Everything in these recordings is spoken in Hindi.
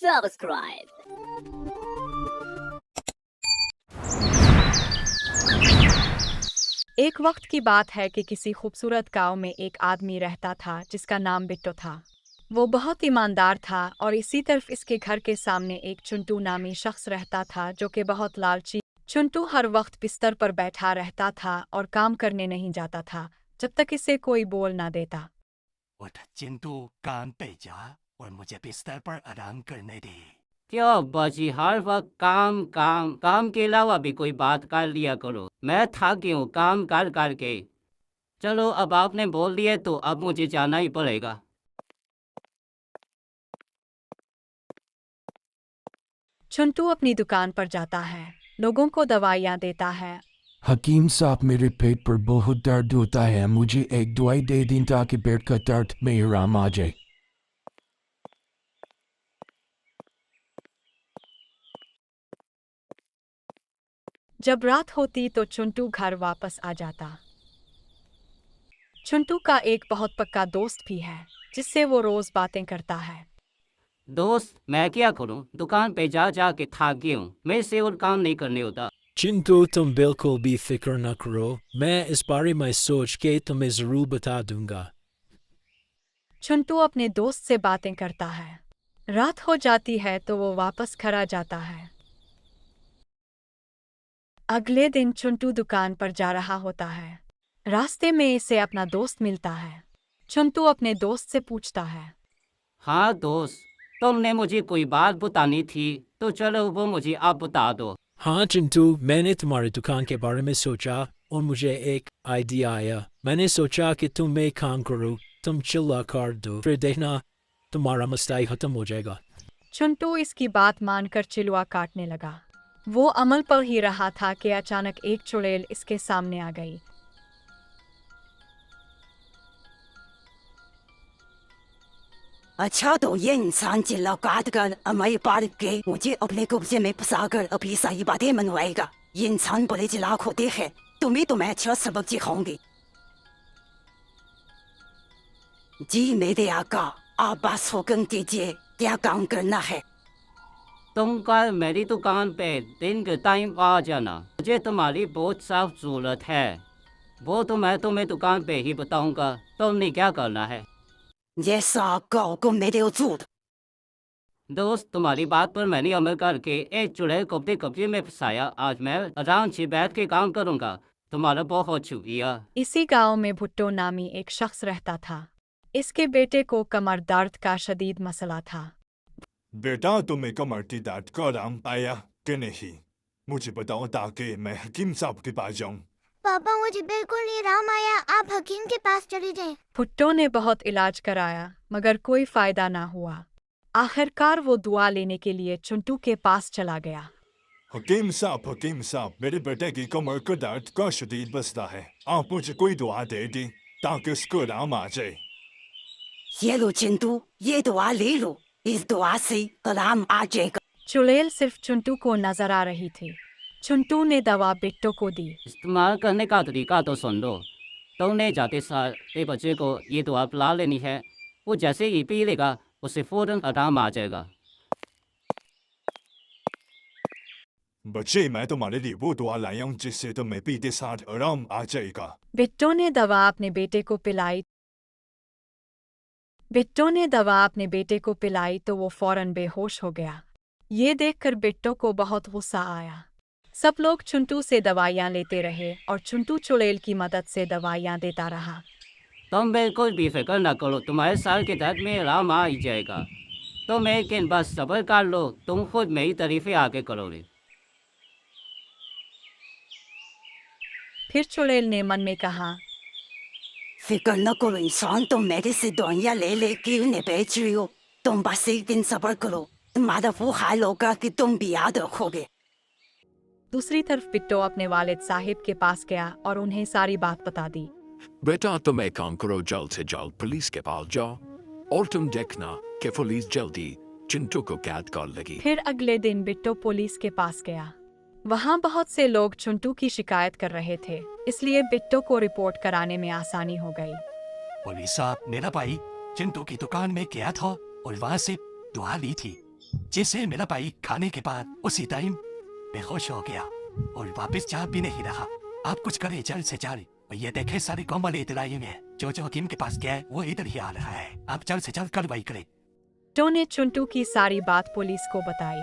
subscribe. एक वक्त की बात है कि किसी खूबसूरत गांव में एक आदमी रहता था जिसका नाम बिट्टो था। वो बहुत ईमानदार था और इसी तरफ इसके घर के सामने एक चुंटू नामी शख्स रहता था जो कि बहुत लालची। चुंटू हर वक्त बिस्तर पर बैठा रहता था और काम करने नहीं जाता था जब तक इसे कोई बोल ना देता। उठ चिंटू, कान पे जा और मुझे बिस्तर पर आराम करने दे। क्यों बाजी हर वक्त काम काम काम के अलावा भी कोई बात कर लिया करो। मैं थक गई हूँ काम कर करके। चलो अब आपने बोल दिया तो अब मुझे जाना ही पड़ेगा। चुंटू अपनी दुकान पर जाता है, लोगों को दवाइयाँ देता है। हकीम साहब, मेरे पेट पर बहुत दर्द होता है, मुझे एक दवाई दे दें ताकि पेट का दर्द में आराम आ जाए। जब रात होती तो चुंटू घर वापस आ जाता। चुंटू का एक बहुत पक्का दोस्त भी है जिससे वो रोज बातें करता है। दोस्त, मैं क्या करूँ, दुकान पे जा जा के थक गई हूँ, मेरे से और काम नहीं करने होता। चिंटू, तुम बिल्कुल भी फिक्र न करो, मैं इस बारे में सोच के तुम्हें जरूर बता दूंगा। चुंटू अपने दोस्त से बातें करता है। रात हो जाती है तो वो वापस घर आ जाता है। अगले दिन चुंटू दुकान पर जा रहा होता है। रास्ते में इसे अपना दोस्त मिलता है। चुंटू अपने दोस्त से पूछता है। हाँ दोस्त, तुमने मुझे कोई बात बतानी थी तो चलो वो मुझे आप बता दो। हाँ चिंटू, मैंने तुम्हारी दुकान के बारे में सोचा और मुझे एक आइडिया आया। मैंने सोचा कि तुम एक काम करो, तुम चिल्ला कर दो, फिर देखना तुम्हारा मसला खत्म हो जाएगा। चुंटू इसकी बात मानकर चिलुआ काटने लगा। वो अमल पर ही रहा था कि अचानक एक चुड़ैल इसके सामने आ गई। अच्छा, तो ये इंसान चिल्ला काट कर हमारे पार के मुझे अपने कब्जे में फंसाकर अभी सही बातें मनवाएगा। ये इंसान बड़े चालाक होते हैं, तुम्हें तो मैं अच्छा सबक सिखाऊंगी। जी मेरे आका, आप बस हुक्म कीजिए, क्या काम करना है? तुम कल मेरी दुकान पे दिन के टाइम आ जाना, मुझे तुम्हारी बहुत सख्त जरूरत है। वो तो मैं तुम्हें दुकान पे ही बताऊंगा, तुमने क्या करना है। जैसा आपका हुक्म मेरे हुजूर। दोस्त, तुम्हारी बात पर मैंने अमल करके एक चुड़ैल को अपने कब्जे में फंसाया। आज मैं आराम से बैठ के काम करूंगा। तुम्हारा बहुत शुक्रिया। इसी गांव में भुट्टो नामी एक शख्स रहता था। इसके बेटे को कमर दर्द का शदीद मसला था। बेटा, तुम्हें कमर की दर्द का आराम पाया कि नहीं? मुझे बताओ ताकि मैं हकीम साहब के पास जाऊं। पापा, मुझे बिल्कुल नहीं आराम आया, आप हकीम के पास चली जाएं। भुट्टो ने बहुत इलाज कराया मगर कोई फायदा ना हुआ। आखिरकार वो दुआ लेने के लिए चुंटू के पास चला गया। हकीम साहब, मेरे बेटे की कमर का दर्द का शदीद मसला है, आप मुझे कोई दुआ दे दी ताकि उसको आराम आ जाए। ये लो चिंटू, ये दुआ ले लो, इस दुआ से आराम आ जाएगा। चुड़ैल सिर्फ चुंटू को नजर आ रही थी। चुंटू ने दवा बिट्टो को दी। इस्तेमाल करने का तरीका तो सुन लो। तुमने जाते सार ते बच्चे को ये दवा पिला लेनी है। वो जैसे ही पी लेगा उसे फौरन आराम आ जाएगा। बच्चे, मैं तुम्हारे लिए वो दुआ लाया हूँ जिससे तुम्हें पीते साथ आराम आ जाएगा। बिट्टो ने दवा अपने बेटे को पिलाई। तो वो फौरन बेहोश हो गया। ये देखकर बिट्टो को बहुत गुस्सा आया। सब लोग चुंटू से दवाइयाँ लेते रहे और चुंटू चुड़ैल की मदद से दवाइयाँ देता रहा। तुम बिल्कुल भी फिक्र न करो, तुम्हारे सर के दर्द में आराम आ ही जाएगा। तुम एक दिन बस सब्र कर लो, तुम खुद मेरी तारीफें आगे करोगे। फिर चुड़ैल ने मन में कहा, फिक्र न करो इंसान, तुम मेरे से दवाइयाँ ले लेके उन्हें बेच रही हो। तुम बस एक दिन सब्र करो, तुम्हारा वो हाल होगा कि तुम भी याद रखोगे। दूसरी तरफ बिट्टो अपने वालिद साहिब के पास गया और उन्हें सारी बात बता दी। बेटा, तुम एक काम करो, जल्द से जल्द पुलिस के पास जाओ और तुम देखना कि पुलिस जल्दी चिंटू को कैद कर लेगी। फिर अगले दिन बिट्टो पुलिस के पास गया। वहाँ बहुत से लोग चुंटू की शिकायत कर रहे थे, इसलिए बिट्टो को रिपोर्ट कराने में आसानी हो गई। पुलिस साहब, मेरा भाई चिंटू की दुकान में गया था और वहाँ से दुआ ली थी। जैसे मेरा भाई खाने के बाद उसी टाइम बेहोश हो गया और वापस जा भी नहीं रहा। आप कुछ करें जल्द से जल्द। और ये देखे सारे गाँव वाले इधर आए हुए हैं। जो हकीम के पास गया है वो इधर ही आ रहा है। आप जल्द से जल्द कार्रवाई करें। बिट्टो ने चिंटू की सारी बात पुलिस को बताई।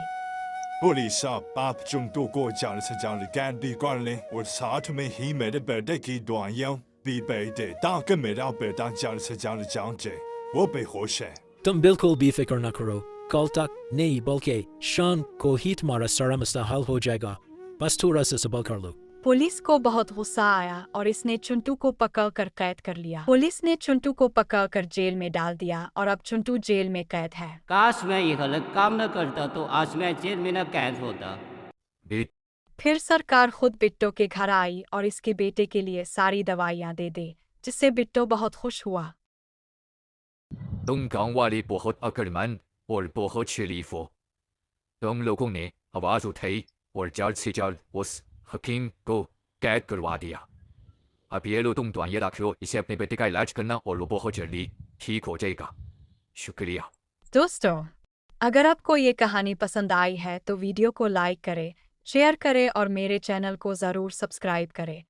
पुलिस साहब, आप चिंटू को जल्द से जल्द कैद भी कर लें और साथ में ही मेरे बेटे की दवाइयाँ भी भेज दें ताकि मेरा बेटा जल्द से जल्द जान जाए। वो बेहोश है। तुम बिल्कुल भी फिक्र न करो, कल तक नहीं बल्कि शाम को ही तुम्हारा सारा मसला हल हो जाएगा। बस थोड़ा सा सब्र कर लो। पुलिस को बहुत गुस्सा आया और इसने चिंटू को पकड़कर कैद कर लिया। पुलिस ने चिंटू को पकड़कर जेल में डाल दिया और अब चिंटू जेल में कैद है। काश मैं ये गलत काम न करता तो आज मैं जेल में न कैद होता। फिर सरकार खुद बिट्टो के घर आई और इसके बेटे के लिए सारी दवाइयाँ दे दे, जिससे बिट्टो बहुत खुश हुआ। तुम गाँव वाले बहुत अक्लमंद और बहुत शरीफ हो। तुम लोगों ने आवाज उठाई और जल्द से जल्द उस हकीम को कैद करवा दिया। अब ये लो, तुम दवाइयाँ रखो, इसे अपने बेटे का इलाज करना और वो बहुत जल्दी ठीक हो जाएगा। शुक्रिया। दोस्तों, अगर आपको ये कहानी पसंद आई है तो वीडियो को लाइक करें, शेयर करें और मेरे चैनल को ज़रूर सब्सक्राइब करें।